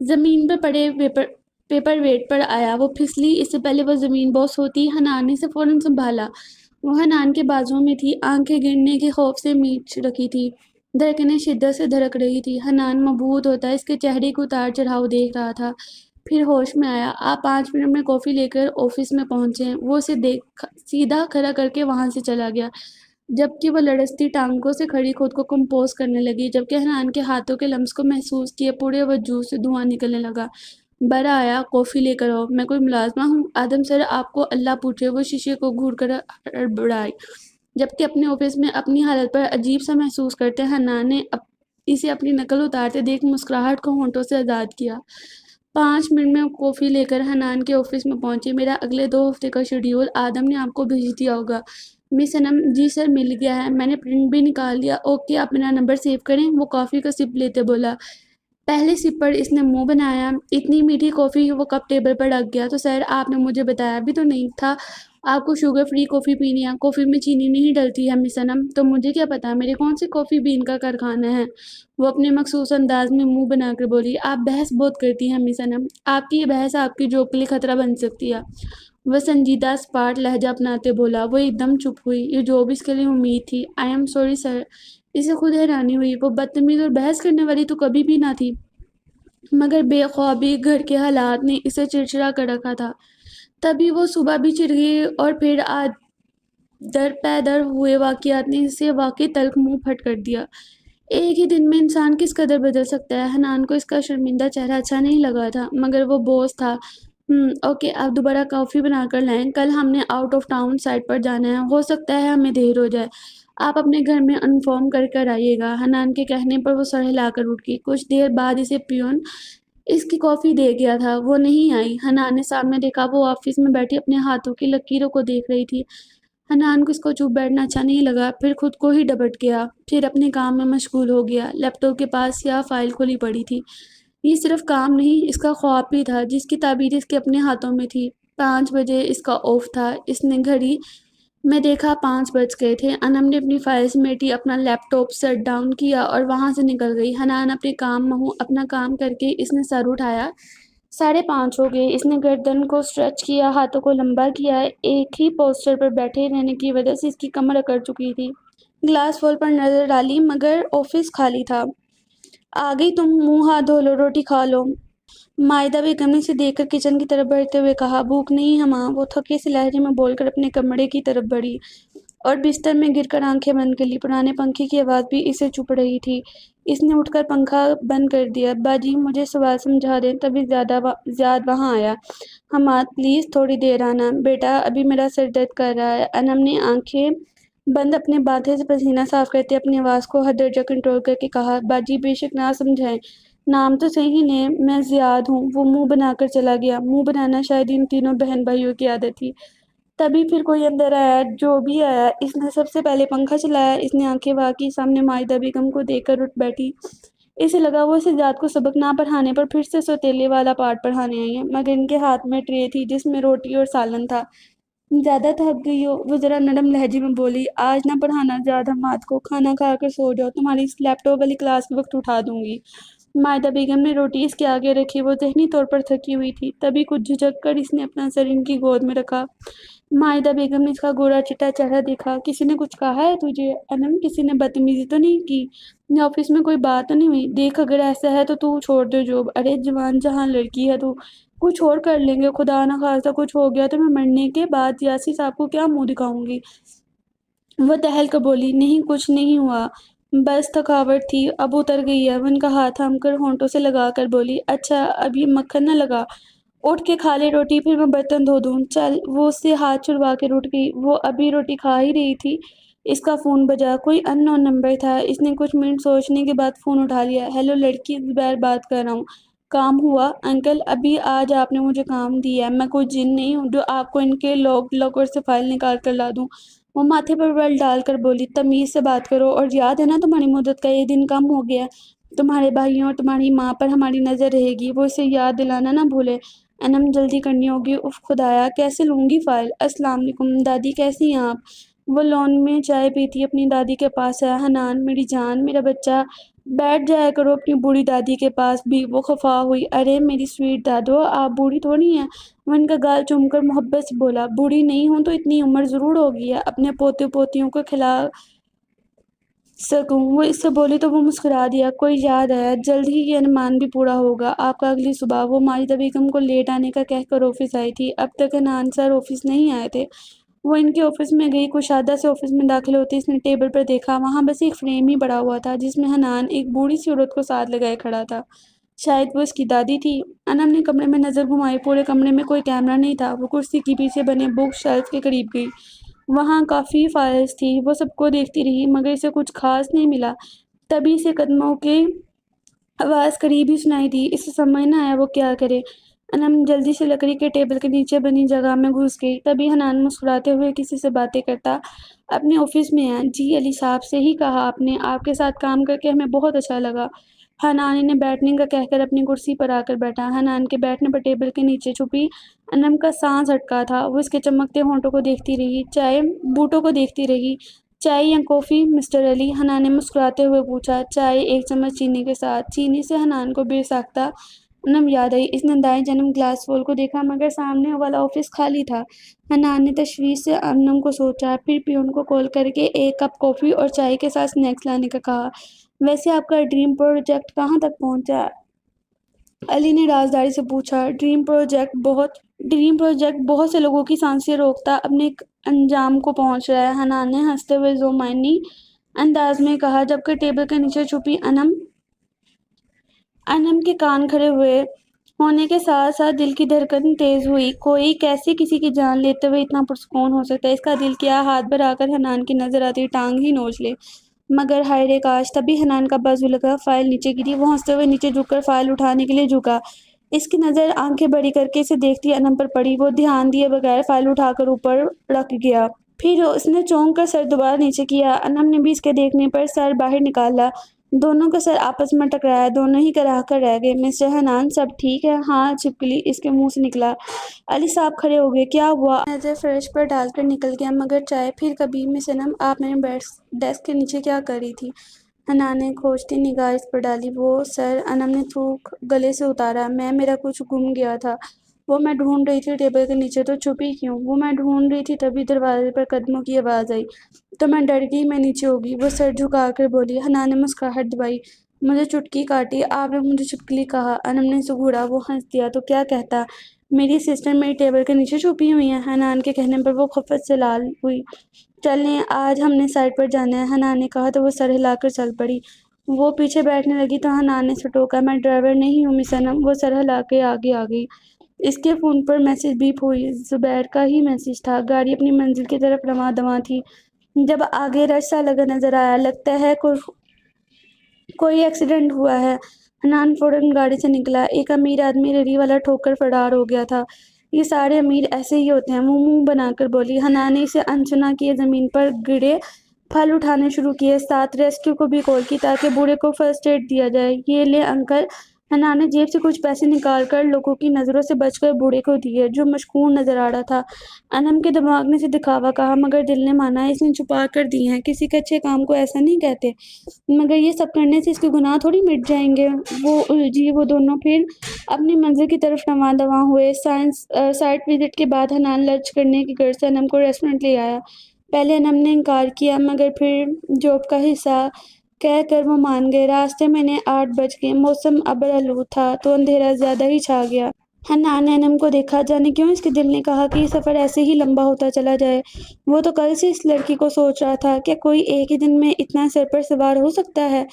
زمین پر پڑے پیپر ویٹ پر آیا، وہ پھسلی۔ اس سے پہلے وہ زمین بوس ہوتی، حنان نے اسے فوراً سنبھالا۔ وہ حنان کے بازوؤں میں تھی، آنکھیں گرنے کے خوف سے میچ رکھی تھی، دھڑکنیں شدت سے دھڑک رہی تھی۔ حنان مبہوت ہوتا اس کے چہرے کو اتار چڑھاؤ دیکھ رہا تھا، پھر ہوش میں آیا۔ آپ 5 منٹ میں کافی لے کر آفس میں پہنچیں۔ وہ اسے دیکھ سیدھا کھڑا کر کے وہاں سے چلا گیا، جبکہ وہ لڑزتی ٹانگوں سے کھڑی خود کو کمپوز کرنے لگی۔ جبکہ حنان کے ہاتھوں کے لمس کو محسوس کیے، پورے وجود سے دھواں نکلنے لگا۔ برا آیا، کافی لے کر آؤ، میں کوئی ملازمہ ہوں؟ آدم سر، آپ کو اللہ پوچھے۔ وہ شیشے کو گھور کر ہڑبڑائی، جبکہ اپنے آفس میں اپنی حالت پر عجیب سا محسوس کرتے حنان نے اسے اپنی نقل اتارتے دیکھ مسکراہٹ کو ہونٹوں سے آزاد کیا۔ 5 منٹ میں کافی لے کر حنان کے آفس میں پہنچی۔ میرا اگلے 2 ہفتے کا شیڈول آدم نے آپ کو بھیج دیا ہوگا۔ مس انم، جی سر، مل گیا ہے، میں نے پرنٹ بھی نکال لیا۔ اوکے، آپ میرا نمبر سیو کریں۔ وہ کافی کا سپ لیتے بولا۔ پہلے سپ پر اس نے منہ بنایا، اتنی میٹھی کافی وہ کپ ٹیبل پر رکھ گیا۔ تو سر، آپ نے مجھے بتایا بھی تو نہیں تھا آپ کو شوگر فری کافی پینی ہے۔ کافی میں چینی نہیں ڈلتی ہے مس انم۔ تو مجھے کیا پتا میرے کون سی کافی بین کا کارخانہ ہے؟ وہ اپنے مخصوص انداز میں منہ بنا کر بولی۔ آپ بحث بہت کرتی ہیں مس انم، آپ کی یہ بحث آپ کی جاب کے لیے خطرہ بن سکتی ہے۔ وہ سنجیدہ اسپاٹ لہجہ اپناتے بولا۔ وہ ایک دم چپ ہوئی، یہ جاب اس کے لیے امید تھی۔ آئی ایم سوری سر، اسے خود حیرانی ہوئی، وہ بدتمیز اور بحث کرنے والی تو کبھی بھی نہ تھی، مگر بے خوابی گھر کے حالات نے اسے چڑچڑا کر رکھا تھا۔ تبھی وہ صبح بھی چڑھ گئی، اور پھر آج در پہ در ہوئے واقعات نے اسے واقعی تلخ منہ پھٹ کر دیا۔ ایک ہی دن میں انسان کس قدر بدل سکتا ہے۔ حنان کو اس کا شرمندہ چہرہ اچھا نہیں لگا تھا، مگر وہ بوس تھا۔ اوکے، آپ دوبارہ کافی بنا کر لائیں، کل ہم نے آؤٹ آف ٹاؤن سائٹ پر جانا ہے، ہو سکتا ہے ہمیں دیر ہو جائے۔ آپ اپنے گھر میں انفارم کر آئیے گا۔ حنان کے کہنے پر وہ سر ہلا کر اٹھ گئی۔ کچھ دیر بعد اسے پیون اس کی کافی دے گیا تھا، وہ نہیں آئی۔ حنان نے سامنے دیکھا، وہ آفس میں بیٹھی اپنے ہاتھوں کی لکیروں کو دیکھ رہی تھی۔ حنان کو اس کو چپ بیٹھنا اچھا نہیں لگا، پھر خود کو ہی ڈپٹ گیا، پھر اپنے کام میں مشغول ہو گیا۔ لیپ ٹاپ کے پاس سیاہ فائل کھلی پڑی تھی۔ یہ صرف کام نہیں، اس کا خواب بھی تھا، جس کی تعبیر اس کے اپنے ہاتھوں میں تھی۔ 5 بجے اس کا آف تھا۔ اس نے گھڑی میں دیکھا، 5 بج گئے تھے۔ انم نے اپنی فائل سمیٹی، اپنا لیپ ٹاپ شٹ ڈاؤن کیا اور وہاں سے نکل گئی۔ حنان اپنے کام میں اپنا کام کر کے اس نے سر اٹھایا۔ 5:30 ہو گئے۔ اس نے گردن کو اسٹریچ کیا، ہاتھوں کو لمبا کیا۔ ایک ہی پوسچر پر بیٹھے رہنے کی وجہ سے اس کی کمر اکڑ چکی تھی۔ گلاس وال پر نظر ڈالی، مگر آفس خالی تھا۔ آ گئی تم، منہ ہاتھ دھو لو، روٹی کھا لو۔ مائدہ بیگم نے اسے دیکھ کر کچن کی طرف بڑھتے ہوئے کہا۔ بھوک نہیں ہے ماں، وہ تھکے سے لہجے میں بول کر اپنے کمرے کی طرف بڑھی اور بستر میں گر کر آنکھیں بند کر لی۔ پرانے پنکھے کی آواز بھی اسے چبھ رہی تھی۔ اس نے اٹھ کر پنکھا بند کر دیا۔ باجی، مجھے سوال سمجھا دیں۔ تبھی زیاد وہاں آیا۔ حماد، پلیز تھوڑی دیر آنا۔ بیٹا، ابھی میرا سر درد کر رہا ہے۔ انم نے آنکھیں بند اپنے ماتھے سے پسینہ صاف کرتے اپنی آواز کو حد درجہ کنٹرول کر کے کہا۔ باجی، بے شک نہ سمجھائیں، نام تو صحیح لیں، میں زیاد ہوں۔ وہ منہ بنا کر چلا گیا۔ منہ بنانا شاید ان تینوں بہن بھائیوں کی عادت تھی۔ تبھی پھر کوئی اندر آیا۔ جو بھی آیا، اس نے سب سے پہلے پنکھا چلایا۔ اس نے آنکھیں واقعی سامنے مائدہ بیگم کو دیکھ کر اٹھ بیٹھی۔ اسے لگا وہ اسے زیاد کو سبق نہ پڑھانے پر پھر سے سوتیلے والا پارٹ پڑھانے آئی ہیں، مگر ان کے ہاتھ میں ٹرے تھی جس میں روٹی اور سالن تھا۔ زیادہ تھک گئی ہو؟ وہ ذرا نرم لہجے میں بولی۔ آج نہ پڑھانا زیاد حماد کو، کھانا کھا کر سو جاؤ، تمہاری اس لیپ ٹاپ والی کلاس کے وقت اٹھا دوں گی۔ مائدہ بیگم نے روٹی اس کے آگے رکھی، وہ ذہنی طور پر تھکی ہوئی تھی، تبھی کچھ جھجک کر اس نے اپنا سر ان کی گود میں رکھا۔ مائدہ بیگم نے اس کا گورا چٹا چہرہ دیکھا۔ کسی نے کچھ کہا ہے تجھے؟ انم، کسی نے بدتمیزی تو نہیں کی؟ آفس میں کوئی بات تو نہیں ہوئی؟ دیکھ، اگر ایسا ہے تو تو چھوڑ دے جاب۔ ارے جوان جہاں لڑکی ہے تو کچھ اور کر لیں گے، خدا نہ خواستہ کچھ ہو گیا تو میں مرنے کے بعد یاسر صاحب کو کیا منہ دکھاؤں گی؟ وہ دہل کر بولی۔ نہیں، کچھ نہیں ہوا، بس تھکاوٹ تھی، اب اتر گئی ہے۔ وہ ان کا ہاتھ تھام کر ہونٹوں سے لگا کر بولی۔ اچھا، اب یہ مکھن نہ لگا، اٹھ کے کھا لے روٹی، پھر میں برتن دھو دوں۔ چل۔ وہ اس سے ہاتھ چھڑوا کے اٹھ گئی۔ وہ ابھی روٹی کھا ہی رہی تھی، اس کا فون بجا۔ کوئی ان نون نمبر تھا۔ اس نے کچھ منٹ سوچنے کے بعد فون اٹھا لیا۔ ہیلو لڑکی، زبیر بات کر رہا ہوں۔ کام ہوا؟ انکل، ابھی آج آپ نے مجھے کام دیا ہے، میں کوئی جن نہیں ہوں جو آپ کو ان کے لاکر سے فائل نکال کر لا دوں۔ وہ ماتھے پر بل ڈال کر بولی۔ تمیز سے بات کرو، اور یاد ہے نا تمہاری مدت کا یہ دن کم ہو گیا ہے۔ تمہارے بھائیوں اور تمہاری ماں پر ہماری نظر رہے گی، وہ اسے یاد دلانا نہ بھولے۔ انم جلدی کرنی ہوگی۔ اف خدایا، کیسے لوں گی فائل؟ السلام علیکم دادی، کیسی ہیں آپ؟ وہ لان میں چائے پیتی اپنی دادی کے پاس آیا۔ حنان میری جان، میرا بچہ، بیٹھ جایا کرو اپنی بوڑھی دادی کے پاس بھی۔ وہ خفا ہوئی۔ ارے میری سویٹ دادو، آپ بوڑھی تھوڑی ہیں۔ وہ ان کا گال چوم کر محبت سے بولا۔ بوڑھی نہیں ہوں تو اتنی عمر ضرور ہوگی ہے، اپنے پوتے پوتیوں کو کھلا سکوں۔ وہ اس سے بولی تو وہ مسکرا دیا۔ کوئی یاد آیا، جلد ہی یہ ارمان بھی پورا ہوگا آپ کا۔ اگلی صبح وہ ماجدہ بیگم کو لیٹ آنے کا کہہ کر آفس آئی تھی۔ اب تک حنان سر آفس نہیں آئے تھے۔ وہ ان کے آفس میں گئی۔ کشادہ سے آفس میں داخل ہوتے اس نے ٹیبل پر دیکھا، وہاں بس ایک فریم ہی پڑا ہوا تھا جس میں حنان ایک بوڑھی سی عورت کو ساتھ لگائے کھڑا تھا۔ شاید وہ اس کی دادی تھی۔ انم نے کمرے میں نظر گھمائی۔ پورے کمرے میں کوئی کیمرہ نہیں تھا۔ وہ کرسی کے پیچھے بنے بک شیلف کے قریب گئی۔ وہاں کافی فائلز تھی۔ وہ سب کو دیکھتی رہی مگر اسے کچھ خاص نہیں ملا۔ تبھی اسے قدموں کی آواز قریب ہی سنائی دی۔ اسے سمجھ نہ آیا وہ کیا کرے۔ انم جلدی سے لکڑی کے ٹیبل کے نیچے بنی جگہ میں گھس گئی۔ تبھی حنان مسکراتے ہوئے کسی سے باتیں کرتا اپنے آفس میں آیا۔ جی علی صاحب، صحیح کہا آپ نے، آپ کے ساتھ کام کر کے ہمیں بہت اچھا لگا۔ حنان انہیں بیٹھنے کا کہہ کر اپنی کرسی پر آ کر بیٹھا۔ حنان کے بیٹھنے پر ٹیبل کے نیچے چھپی انم کا سانس اٹکا تھا۔ وہ اس کے چمکتے ہونٹوں کو دیکھتی رہی، بوٹوں کو دیکھتی رہی۔ چائے یا کافی مسٹر علی؟ حنان نے مسکراتے ہوئے پوچھا۔ چائے، ایک چمچ چینی کے ساتھ۔ چینی سے حنان کو بے ساختہ انم یاد آئی۔ اس نے دائیں جانب گلاس فول کو دیکھا مگر سامنے والا آفس خالی تھا۔ حنان نے تشویش سے انم کو سوچا، پھر پیون کو کال کر کے ایک کپ کافی اور چائے کے ساتھ سنیکس لانے کا کہا۔ ویسے آپ کا ڈریم پروجیکٹ کہاں تک پہنچا؟ علی نے رازداری سے پوچھا۔ ڈریم پروجیکٹ بہت سے لوگوں کی سانسیں روکتا اپنے ایک انجام کو پہنچ رہا ہے، حنان نے ہنستے ہوئے ذو معنی انداز میں کہا، جبکہ ٹیبل کے نیچے چھپی انم کے کان کھڑے ہونے کے ساتھ ساتھ دل کی دھڑکن تیز ہوئی۔ کوئی کیسے کسی کی جان لیتے ہوئے اتنا پرسکون ہو سکتا ہے؟ اس کا دل کیا ہاتھ بھر آ کر حنان کی نظر آتی ٹانگ ہی نوچ لے، مگر ہائے رے کاش۔ تبھی حنان کا بازو لگا، فائل نیچے گری۔ وہ ہنستے ہوئے نیچے جھک کر فائل اٹھانے کے لیے جھکا۔ اس کی نظر آنکھیں بڑی کر کے اسے دیکھتی انم پر پڑی۔ وہ دھیان دیے بغیر فائل اٹھا کر اوپر رکھ گیا۔ پھر اس نے چونک کر سر دوبارہ نیچے کیا۔ انم نے بھی اس کے دیکھنے پر سر باہر نکالا۔ دونوں کا سر آپس میں ٹکرایا، دونوں ہی کراہ کر رہ گئے۔ مسٹر حنان، سب ٹھیک ہے؟ ہاں، چھپکلی اس کے منہ سے نکلا۔ علی صاحب کھڑے ہو گئے۔ کیا ہوا؟ نظر فرش پر ڈال کر نکل گیا، مگر چائے؟ پھر کبھی۔ مس انم، آپ میرے ڈیسک کے نیچے کیا کر رہی تھی؟ حنان نے کھوجتی نگاہ اس پر ڈالی۔ وہ سر، انم نے تھوک گلے سے اتارا، میرا کچھ گم گیا تھا۔ وہ میں ڈھونڈ رہی تھی ٹیبل کے نیچے، تو چھپی کیوں؟ وہ میں ڈھونڈ رہی تھی تبھی دروازے پر قدموں کی آواز آئی، تو میں ڈر گئی، میں نیچے ہوگی۔ وہ سر جھکا کر بولی۔ حنان نے مسکراہٹ دبائی۔ مجھے چٹکی کاٹی، آپ نے مجھے چھپکلی کہا۔ انم نے اسے گھوڑا۔ وہ ہنس دیا۔ تو کیا کہتا؟ میری اسسٹنٹ میری ٹیبل کے نیچے چھپی ہوئی ہے۔ حنان کے کہنے پر وہ خفت سے لال ہوئی۔ چلیں، آج ہم نے سائٹ پر جانا ہے، حنان نے کہا تو وہ سر ہلا کر چل پڑی۔ وہ پیچھے بیٹھنے لگی تو حنان نے اسے ٹوکا۔ میں ڈرائیور نہیں ہوں مس انم۔ وہ سر ہلا کے آگے آ گئی۔ اس کے فون پر میسج بیپ ہوئی۔ زبیر کا ہی میسج تھا۔ گاڑی اپنی منزل کی طرف رواں دواں تھی جب آگے رش سا لگا نظر آیا۔ لگتا ہے کوئی ایکسیڈنٹ ہوا ہے۔ حنان فوراً گاڑی سے نکلا۔ ایک امیر آدمی ریڑھی والا ٹھوک کر فرار ہو گیا تھا۔ یہ سارے امیر ایسے ہی ہوتے ہیں، وہ منہ بنا کر بولی۔ حنان نے اسے انسنا کیے زمین پر گرے پھل اٹھانے شروع کیے، ساتھ ریسکیو کو بھی کال کی تاکہ بوڑھے کو فرسٹ ایڈ دیا جائے۔ یہ لیں انکل۔ حنان نے جیب سے کچھ پیسے نکال کر لوگوں کی نظروں سے بچ کر بوڑھے کو دیے، جو مشکون نظر آ رہا تھا۔ انم کے دماغ نے اسے دکھاوا کہا مگر دل نے مانا اس نے چھپا کر دی ہیں، کسی کے اچھے کام کو ایسا نہیں کہتے۔ مگر یہ سب کرنے سے اس کے گناہ تھوڑی مٹ جائیں گے۔ وہ الجھی۔ وہ دونوں پھر اپنی منزل کی طرف رواں دواں ہوئے۔ سائٹ وزٹ کے بعد حنان لنچ کرنے کی غرض سے انم کو ریسٹورنٹ لے آیا۔ پہلے انم نے انکار کیا مگر پھر جاب کا حصہ کہہ کر وہ مان گئے۔ راستے میں انہیں 8 بج گئے۔ موسم ابر آلود تھا تو اندھیرا زیادہ ہی چھا گیا۔ حنان نے انم کو دیکھا، جانے کیوں اس کے دل نے کہا کہ یہ سفر ایسے ہی لمبا ہوتا چلا جائے۔ وہ تو کل سے اس لڑکی کو سوچ رہا تھا، کیا کوئی ایک ہی دن میں اتنا سر پر سوار ہو سکتا ہے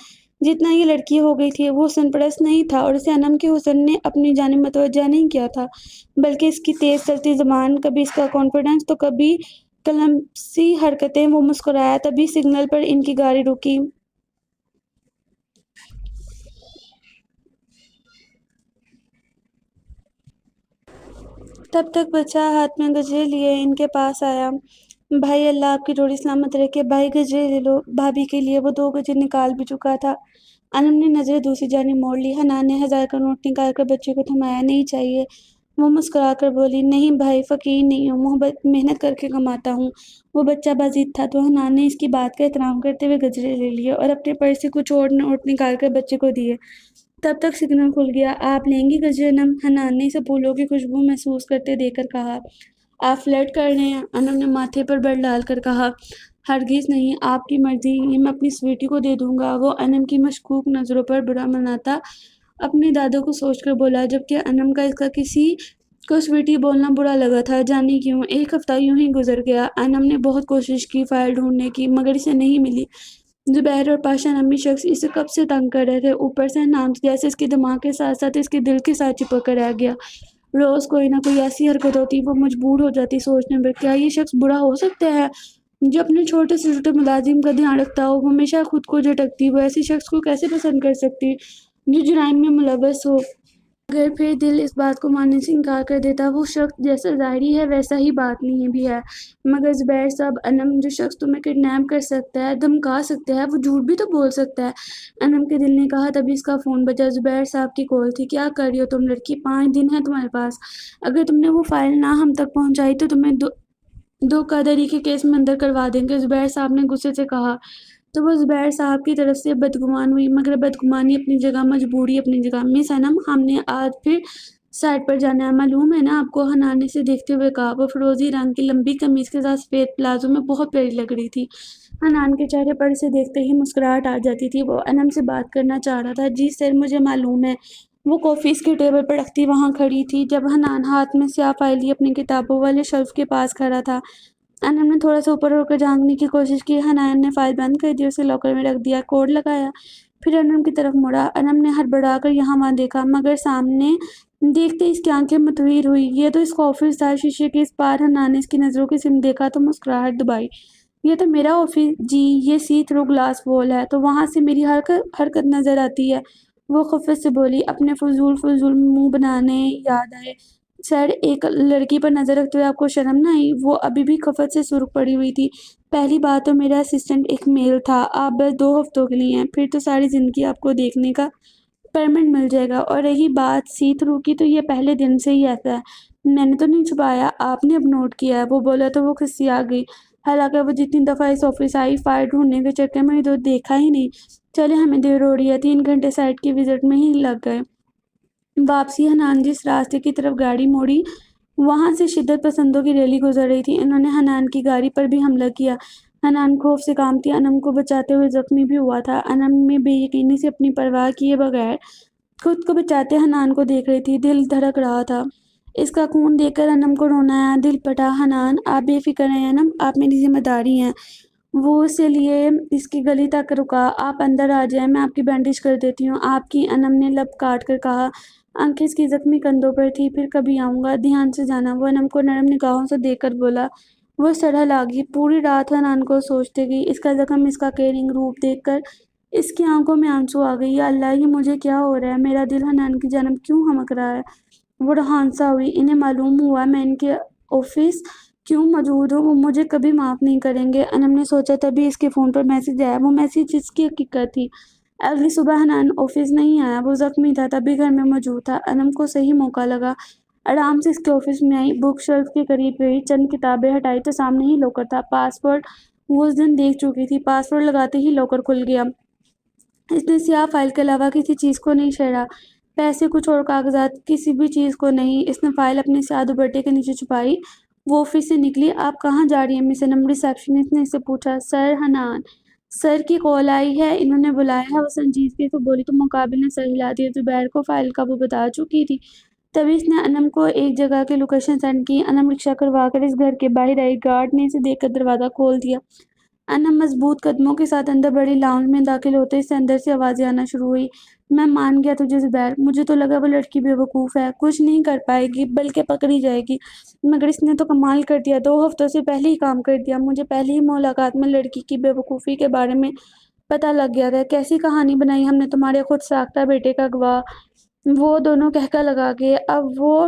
جتنا یہ لڑکی ہو گئی تھی۔ وہ حسن پرست نہیں تھا اور اسے انم کے حسن نے اپنی جانب متوجہ نہیں کیا تھا، بلکہ اس کی تیز چلتی زبان، کبھی اس کا کانفیڈنس تو کبھی کلمسی حرکتیں۔ وہ مسکرایا۔ تبھی سگنل پر ان کی گاڑی رکی۔ تب تک بچہ ہاتھ میں گجرے لیے ان کے پاس آیا۔ بھائی، اللہ آپ کی جوڑی سلامت رکھے۔ بھائی گجرے لے لو۔ بھابھی کے لیے وہ 2 گجرے نکال بھی چکا تھا۔ انم نے نظریں دوسری جانب موڑ لی۔ حنان نے 1000 کا نوٹ نکال کر بچے کو تھمایا۔ نہیں چاہیے، وہ مسکرا کر بولی۔ نہیں بھائی، فقیر نہیں ہوں، محنت کر کے کماتا ہوں۔ وہ بچہ باضد تھا تو حنان نے اس کی بات کا احترام کرتے ہوئے گجرے لے لیے اور اپنے پرس سے کچھ اور نوٹ نکال کر بچے کو دیے۔ تب تک سگنل کھل گیا۔ آپ لیں گی گجرے انم؟ حنان نے اسے پھولوں کی خوشبو محسوس کرتے دیکھ کر کہا۔ آپ فلرٹ کر رہے ہیں؟ انم نے ماتھے پر بر ڈال کر کہا۔ ہرگز نہیں، آپ کی مرضی، یہ میں اپنی سویٹی کو دے دوں گا۔ وہ انم کی مشکوک نظروں پر برا مناتا اپنے دادوں کو سوچ کر بولا، جبکہ انم کا اس کا کسی کو سویٹی بولنا برا لگا تھا۔ جانے کیوں، ایک ہفتہ یوں ہی گزر گیا۔ انم نے بہت کوشش کی فائل ڈھونڈنے کی، مگر اسے نہیں ملی۔ زبیر اور پاشا نامی شخص اسے کب سے تنگ کر رہے تھے، اوپر سے حنان جیسے اس کے دماغ کے ساتھ ساتھ اس کے دل کے ساتھ چپک کر رہ گیا۔ روز کوئی نہ کوئی ایسی حرکت ہوتی، وہ مجبور ہو جاتی سوچنے پر، کیا یہ شخص برا ہو سکتا ہے جو اپنے چھوٹے سے چھوٹے ملازم کا دھیان رکھتا ہو؟ وہ ہمیشہ خود کو جھٹکتی، وہ ایسے شخص کو کیسے پسند کر سکتی جو جرائم میں ملوث ہو؟ اگر پھر دل اس بات کو ماننے سے انکار کر دیتا، وہ شخص جیسا ظاہری ہے ویسا ہی باطنی بھی ہے۔ مگر زبیر صاحب، انم جو شخص تمہیں کڈنیپ کر سکتا ہے، دھمکا سکتا ہے، وہ جھوٹ بھی تو بول سکتا ہے، انم کے دل نے کہا۔ تبھی اس کا فون بجا۔ زبیر صاحب کی کال تھی۔ کیا کر رہی ہو تم لڑکی؟ 5 دن ہے تمہارے پاس، اگر تم نے وہ فائل نہ ہم تک پہنچائی تو تمہیں دھوکہ دھڑی کے کیس میں اندر کروا دیں گے، زبیر صاحب نے غصے سے کہا۔ تو وہ زبیر صاحب کی طرف سے بدگمان ہوئی، مگر بدگمانی اپنی جگہ، مجبوری اپنی جگہ۔ مس انم، ہم نے آج پھر سائٹ پر جانا ہے، معلوم ہے نا آپ کو؟ حنان نے اسے دیکھتے ہوئے کہا۔ وہ فیروزی رنگ کی لمبی قمیض کے ساتھ سفید پلازو میں بہت پیاری لگ رہی تھی۔ حنان کے چہرے پر اسے دیکھتے ہی مسکراہٹ آ جاتی تھی۔ وہ انم سے بات کرنا چاہ رہا تھا۔ جی سر، مجھے معلوم ہے۔ وہ کافی اس کے ٹیبل پر رکھتی وہاں کھڑی تھی جب حنان ہاتھ میں سیاہ فائل لیے اپنی کتابوں والے شیلف کے پاس کھڑا تھا۔ انم نے تھوڑا سا اوپر ہو کر جھانکنے کی کوشش کی۔ حنان نے فائل بند کر دی اور اسے لاکر میں رکھ دیا، کوڈ لگایا، پھر انم کی طرف مڑا۔ انم نے ہڑبڑا کر یہاں وہاں دیکھا، مگر سامنے دیکھتے اس کی آنکھیں متحیر ہوئی۔ یہ تو اس کا آفس تھا، شیشے کے اس پار۔ حنان نے اس کی نظروں کی سمت دیکھا تو مسکراہٹ دبائی۔ یہ تو میرا آفس جی، یہ سی تھرو گلاس وال ہے، تو وہاں سے میری حرکت نظر آتی ہے، وہ خفت سے بولی۔ اپنے فضول منہ بنانے یاد آئے۔ سر، ایک لڑکی پر نظر رکھتے ہوئے آپ کو شرم نہ آئی؟ وہ ابھی بھی خفت سے سرخ پڑی ہوئی تھی۔ پہلی بات تو میرا اسسٹنٹ ایک میل تھا، آپ بس 2 ہفتوں کے لیے ہیں، پھر تو ساری زندگی آپ کو دیکھنے کا پرمٹ مل جائے گا۔ اور رہی بات سی تھرو کی، تو یہ پہلے دن سے ہی ایسا ہے، میں نے تو نہیں چھپایا، آپ نے اب نوٹ کیا ہے، وہ بولا تو وہ کھسیا گئی۔ حالانکہ وہ جتنی دفعہ اس آفس آئی، فائل ڈھونڈنے کے چکر میں ادھر دیکھا ہی نہیں۔ چلے، ہمیں دیر ہو رہی ہے۔ 3 گھنٹے سائٹ کی وزٹ میں ہی لگ گئے۔ واپسی حنان جس راستے کی طرف گاڑی موڑی، وہاں سے شدت پسندوں کی ریلی گزر رہی تھی۔ انہوں نے حنان کی گاڑی پر بھی حملہ کیا۔ حنان خوف سے کانپتی انم کو بچاتے ہوئے زخمی بھی ہوا تھا۔ انم میں بے یقینی سے اپنی پرواہ کیے بغیر خود کو بچاتے حنان کو دیکھ رہی تھی، دل دھڑک رہا تھا۔ اس کا خون دیکھ کر انم کو رونا آیا، دل پھٹا۔ حنان، آپ بے فکر رہیں انم، آپ میری ذمہ داری ہیں۔ وہ اسے لیے اس کی گلی تک رکا۔ آپ اندر آ جائیں، میں آپ کی بینڈیج کر دیتی ہوں۔ آپ کی، انم نے لب کاٹ کر کہا۔ آنکھیں اس کی زخمی کندھوں پر تھی۔ پھر کبھی آؤں گا، دھیان سے جانا، وہ انم کو نرم نگاہوں سے دیکھ کر بولا۔ وہ سڑھل آگئی۔ پوری رات حنان کو سوچتے گئی، اس کا زخم، اس کا کیئرنگ روپ دیکھ کر اس کی آنکھوں میں آنسو آ گئے۔ یا اللہ، یہ مجھے کیا ہو رہا ہے؟ میرا دل حنان کی جانب کیوں ہمک رہا ہے؟ وہ ہانسا ہوئی۔ انہیں معلوم ہوا میں ان کے آفس کیوں موجود ہوں، وہ مجھے کبھی معاف نہیں کریں گے، انم نے سوچا۔ تبھی اس کے فون پر میسج آیا۔ وہ میسج جس کی حقیقت تھی، اگلی صبح حنان آفس نہیں آیا، وہ زخمی تھا تبھی گھر میں موجود تھا۔ انم کو صحیح موقع لگا، آرام سے اس کے آفس میں آئی، بک شیلف کے قریب گئی، چند کتابیں ہٹائی تو سامنے ہی لاکر تھا۔ پاسورڈ وہ اس دن دیکھ چکی تھی۔ پاسورڈ لگاتے ہی لاکر کھل گیا۔ اس نے سیاہ فائل کے علاوہ کسی چیز کو نہیں چھیڑا، پیسے، کچھ اور کاغذات، کسی بھی چیز کو نہیں۔ اس نے فائل اپنے سیاہ دوپٹے کے نیچے چھپائی۔ وہ آفس سے نکلی۔ آپ کہاں جا رہی ہیں مس انم؟ ریسیپشنسٹ نے اس سے پوچھا۔ سر، حنان سر کی کال آئی ہے، انہوں نے بلایا ہے، وہ سنجیدگی سے بولی تو مقابل نے سر ہلا دیا۔ زبیر کو فائل کا وہ بتا چکی تھی۔ تبھی اس نے انم کو ایک جگہ کی لوکیشن سینڈ کی۔ انم رکشہ کروا کر اس گھر کے باہر آئی، گارڈ نے اسے دیکھ کر دروازہ کھول دیا۔ انم مضبوط قدموں کے ساتھ اندر بڑی لاؤنج میں داخل ہوتے اس سے اندر سے آوازیں آنا شروع ہوئی۔ میں مان گیا تجھے زبیر، مجھے تو لگا وہ لڑکی بے وقوف ہے، کچھ نہیں کر پائے گی بلکہ پکڑی جائے گی، مگر اس نے تو کمال کر دیا، 2 ہفتوں سے پہلے ہی کام کر دیا۔ مجھے پہلی ہی ملاقات میں لڑکی کی بے وقوفی کے بارے میں پتہ لگ گیا تھا۔ کیسی کہانی بنائی ہم نے، تمہارے خود ساختہ بیٹے کا گواہ۔ وہ دونوں قہقہ لگا گئے۔ اب وہ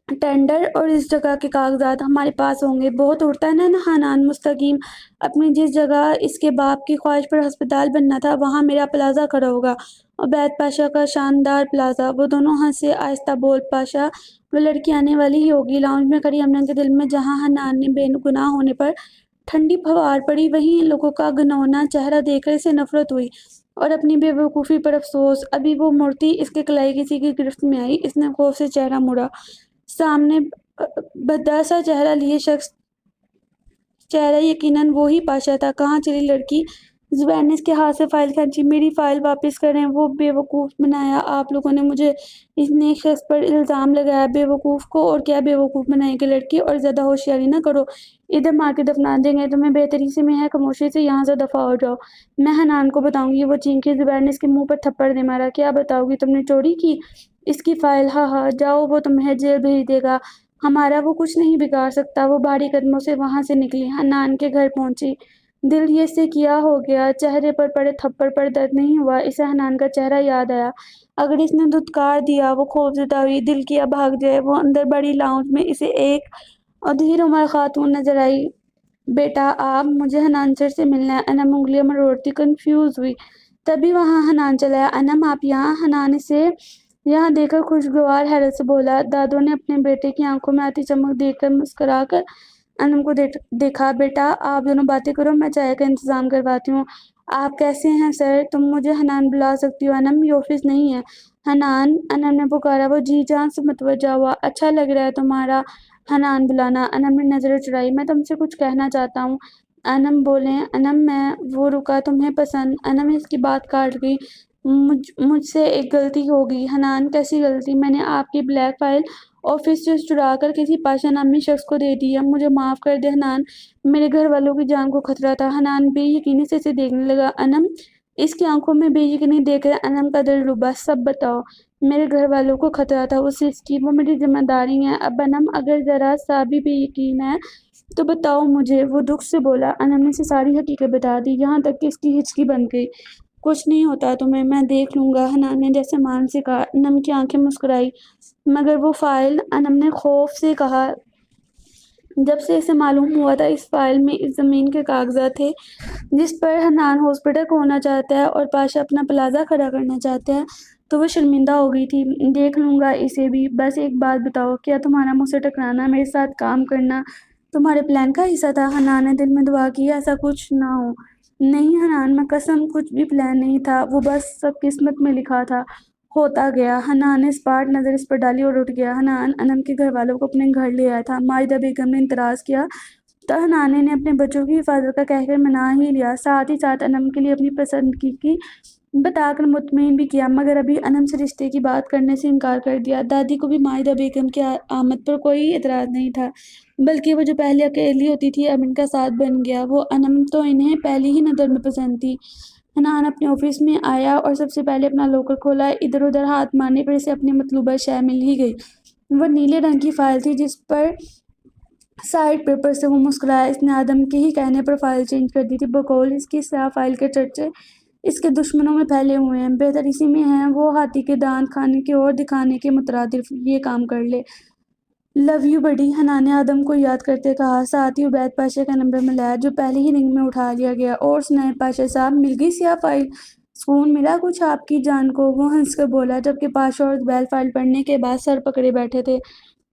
ٹینڈر اور اس جگہ کے کاغذات ہمارے پاس ہوں گے۔ بہت اڑتا ہے نا حنان مستقیم اپنی جس جگہ اس کے باپ کی خواہش پر ہسپتال بننا تھا وہاں میرا پلازہ کھڑا ہوگا، عبید پاشا کا شاندار پلازہ۔ وہ دونوں ہنسے۔ آہستہ بول پاشا، وہ لڑکی آنے والی ہی ہوگی۔ لاؤنج میں کھڑی امنہ کے دل میں جہاں حنان نے بے گناہ ہونے پر ٹھنڈی پھوار پڑی وہیں ان لوگوں کا گھناؤنا چہرہ دیکھ کر اسے نفرت ہوئی اور اپنی بے وقوفی پر افسوس۔ ابھی وہ مڑتی اس کے کلائی کسی کی گرفت میں آئی۔ اس نے خوف سے چہرہ موڑا۔ سامنے بھدا سا چہرہ لیے شخص چہرہ یقیناً وہی پاشا تھا۔ کہاں چلی لڑکی؟ زبیر نے اس کے ہاتھ سے فائل کھینچی۔ میری فائل واپس کریں۔ وہ بے وقوف بنایا آپ لوگوں نے مجھے۔ اس نیک شخص پر الزام لگایا۔ بے وقوف کو اور کیا بے وقوف بنائے گا لڑکی؟ اور زیادہ ہوشیاری نہ کرو، ادھر مار کے دفنا دیں گے تمہیں۔ بہتری سے میں ہے خاموشی سے یہاں سے دفعہ ہو جاؤ۔ میں حنان کو بتاؤں گی۔ وہ چینخی۔ زبیر نے اس کے منہ پر تھپڑ دے مارا۔ کیا بتاؤ گی؟ تم نے چوری کی اس کی فائل؟ ہاں ہاں، جاؤ وہ تمہیں جیل بھیج دے گا، ہمارا وہ کچھ نہیں بگاڑ سکتا۔ وہ بھاری قدموں سے وہاں سے نکلی، حنان کے گھر پہنچی۔ دل یہ سے کیا ہو گیا؟ چہرے پر پڑے تھپڑ پر درد نہیں ہوا۔ اسے حنان کا چہرہ یاد آیا۔ اگر اس نے دھتکار دیا وہ خوفزدہ ہوئی۔ دل کیا بھاگ جائے۔ وہ اندر بڑھی۔ لاؤنج میں اسے ایک ادھیر عمر خاتون نظر آئی۔ بیٹا آپ؟ مجھے حنان سر سے ملنا ہے۔ انم انگلیاں مروڑتی کنفیوز ہوئی۔ تبھی وہاں حنان چلا آیا۔ انم آپ یہاں؟ حنان اسے یہاں دیکھ کر خوشگوار حیرت سے بولا۔ دادو نے اپنے بیٹے کی آنکھوں میں آتی چمک دیکھ کر مسکرا کر انم کو دیکھا۔ بیٹا آپ دونوں باتیں کرو، میں چائے کا انتظام کرواتی ہوں۔ آپ کیسے ہیں سر؟ تم مجھے حنان بلا سکتی ہو۔ انم یہ آفس نہیں ہے۔ حنان، انم نے پکارا۔ وہ جی جان سے متوجہ ہوا۔ اچھا لگ رہا ہے تمہارا حنان بلانا۔ انم نے نظریں چڑھائی۔ میں تم سے کچھ کہنا چاہتا ہوں۔ انم بولیں۔ انم میں وہ رکا تمہیں پسند؟ انم اس کی بات کاٹ گئی۔ مجھ سے ایک غلطی ہو گئی۔ حنان کیسی غلطی؟ میں نے آپ کی بلیک فائل آفس سے چرا کر کسی پاشا نامی شخص کو دے دی ہے۔ مجھے معاف کر دے حنان، میرے گھر والوں کی جان کو خطرہ تھا۔ حنان بے یقینی سے اسے دیکھنے لگا۔ انم اس کی آنکھوں میں بے یقینی دیکھ کر انم کا دل ڈوبا۔ سب بتاؤ۔ میرے گھر والوں کو خطرہ تھا اس کی، وہ میری ذمہ داری ہے۔ اب انم اگر ذرا سا بھی بے یقین ہے تو بتاؤ مجھے، وہ دکھ سے بولا۔ انم نے اسے ساری حقیقت بتا دی، یہاں تک کہ اس کی ہچکی بند گئی۔ کچھ نہیں ہوتا تمہیں، میں دیکھ لوں گا، حنان نے جیسے مان سے کہا۔ انم کی آنکھیں مسکرائی۔ مگر وہ فائل؟ انم نے خوف سے کہا۔ جب سے اسے معلوم ہوا تھا اس فائل میں اس زمین کے کاغذات تھے جس پر حنان ہاسپٹل کھولنا چاہتا ہے اور پاشا اپنا پلازہ کھڑا کرنا چاہتا ہے تو وہ شرمندہ ہو گئی تھی۔ دیکھ لوں گا اسے بھی۔ بس ایک بات بتاؤ، کیا تمہارا مجھ سے ٹکرانا، میرے ساتھ کام کرنا تمہارے پلان کا حصہ تھا؟ حنان نے دل میں دعا کی ایسا کچھ نہ ہو۔ نہیں حنان، میں قسم کچھ بھی پلان نہیں تھا، وہ بس سب قسمت میں لکھا تھا، ہوتا گیا۔ حنان نے اسپاٹ نظر اس پر ڈالی اور اٹھ گیا۔ حنان انم کے گھر والوں کو اپنے گھر لے آیا تھا۔ ماجدہ بیگم نے اعتراض کیا تو حنان نے اپنے بچوں کی حفاظت کا کہہ کر منا ہی لیا، ساتھ ہی ساتھ انم کے لیے اپنی پسندگی کی بتا کر مطمئن بھی کیا، مگر ابھی انم سے رشتے کی بات کرنے سے انکار کر دیا۔ دادی کو بھی ماجدہ بیگم کی آمد پر کوئی اعتراض نہیں تھا، بلکہ وہ جو پہلے اکیلی ہوتی تھی اب ان کا ساتھ بن گیا۔ وہ انم تو انہیں پہلی ہی نظر میں پسند تھی۔ حنان اپنے آفس میں آیا اور سب سے پہلے اپنا لاکر کھولا۔ ادھر ادھر ہاتھ مارنے پر اسے اپنی مطلوبہ شے مل ہی گئی۔ وہ نیلے رنگ کی فائل تھی جس پر سائڈ پیپر سے وہ مسکرایا۔ اس نے آدم کے ہی کہنے پر فائل چینج کر دی تھی۔ بقول اس کی سیاہ فائل کے چرچے اس کے دشمنوں میں پھیلے ہوئے ہیں۔ بہتر اسی میں ہے وہ ہاتھی کے دانت کھانے کے اور دکھانے کے مترادف یہ کام کر لے۔ لو یو بڈی، حنان نے آدم کو یاد کرتے کہا، ساتھ ہی عبید پاشا کا نمبر ملایا جو پہلے ہی رنگ میں اٹھا لیا گیا۔ اور سنائیں پاشا صاحب، مل گئی سیاہ فائل؟ سکون ملا کچھ آپ کی جان کو؟ وہ ہنس کر بولا، جبکہ پاشا اور زبیر فائل پڑھنے کے بعد سر پکڑے بیٹھے تھے۔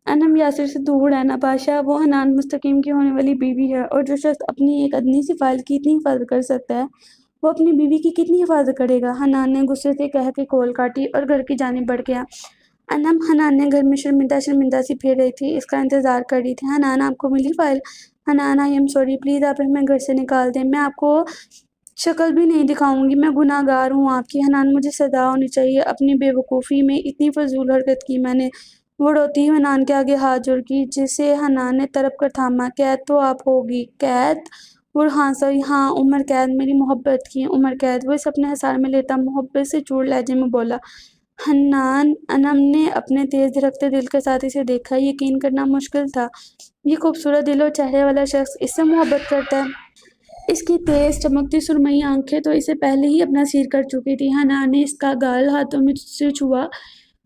انم یاسر سے دور رہنا پاشا، وہ حنان مستقیم کی ہونے والی بیوی ہے، اور جو شخص اپنی ایک ادنی سی فائل کی اتنی حفاظت کر سکتا ہے وہ اپنی بیوی کی کتنی حفاظت کرے گا؟ حنان نے غصے سے کہہ کے کال کاٹی اور گھر کی جانب بڑھ گیا۔ انم، حنان نے گھر میں شرمندہ شرمندہ سی پھر رہی تھی، اس کا انتظار کر رہی تھی۔ حنان آپ کو ملی file? Hanan I am sorry, please آپ ہمیں گھر سے نکال دیں، میں آپ کو شکل بھی نہیں دکھاؤں گی، میں گناہ گار ہوں آپ کی۔ حنان مجھے سزا ہونی چاہیے، اپنی بے وقوفی میں اتنی فضول حرکت کی میں نے۔ وہ روتی ہوئی حنان کے آگے ہاتھ جوڑ کی جسے حنان نے تڑپ کر تھاما۔ قید تو آپ ہوگی؟ قید؟ وہ ہانسا۔ ہاں عمر قید، میری محبت کی عمر قید۔ وہ اسے اپنے حصار میں لیتا محبت سے چوڑ لہجے میں بولا۔ حنان، انم نے اپنے تیز دھڑکتے دل کے ساتھ اسے دیکھا۔ یقین کرنا مشکل تھا یہ خوبصورت دل اور چہرے والا شخص اس سے محبت کرتا ہے۔ اس کی تیز چمکتی سرمئی آنکھیں تو اسے پہلے ہی اپنا اسیر کر چکی تھی۔ حنان نے اس کا گال ہاتھوں میں سے چھوا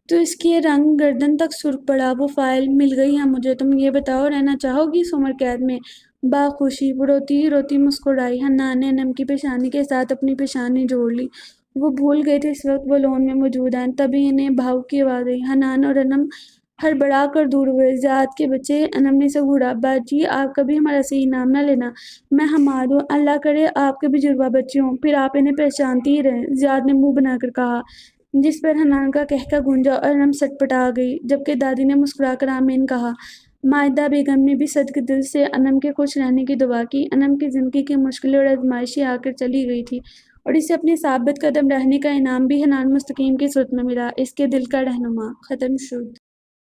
تو اس کے رنگ گردن تک سرخ پڑا۔ وہ فائل مل گئی ہے مجھے، تم یہ بتاؤ رہنا چاہو گی اس عمر قید میں؟ باخوشی وہ روتی روتی مسکرائی۔ حنان نے انم کی پیشانی کے ساتھ اپنی پیشانی جوڑ لی۔ وہ بھول گئے تھے اس وقت وہ لون میں موجود ہیں۔ تبھی انہیں بھاؤ کی آواز آئی۔ حنان اور انم ہڑبڑا کر دور ہوئے۔ زیاد کے بچے، انم نے اسے گھورا۔ باجی آپ کبھی ہمارا صحیح نام نہ لینا، میں حماد ہوں، اللہ کرے آپ کے بھی جڑواں بچے ہوں، پھر آپ انہیں پہچانتی ہی رہیں، زیاد نے منہ بنا کر کہا، جس پر حنان کا قہقہ گونجا اور انم سٹ پٹا گئی، جبکہ دادی نے مسکرا کر آمین کہا۔ مائدہ بیگم نے بھی صدق دل سے انم کے خوش رہنے کی دعا کی۔ انم کی زندگی کی مشکلیں اور آزمائشیں آ کر چلی گئی تھی اور اسے اپنے ثابت قدم رہنے کا انعام بھی حنان مستقیم کی صورت میں ملا، اس کے دل کا رہنما۔ ختم شد۔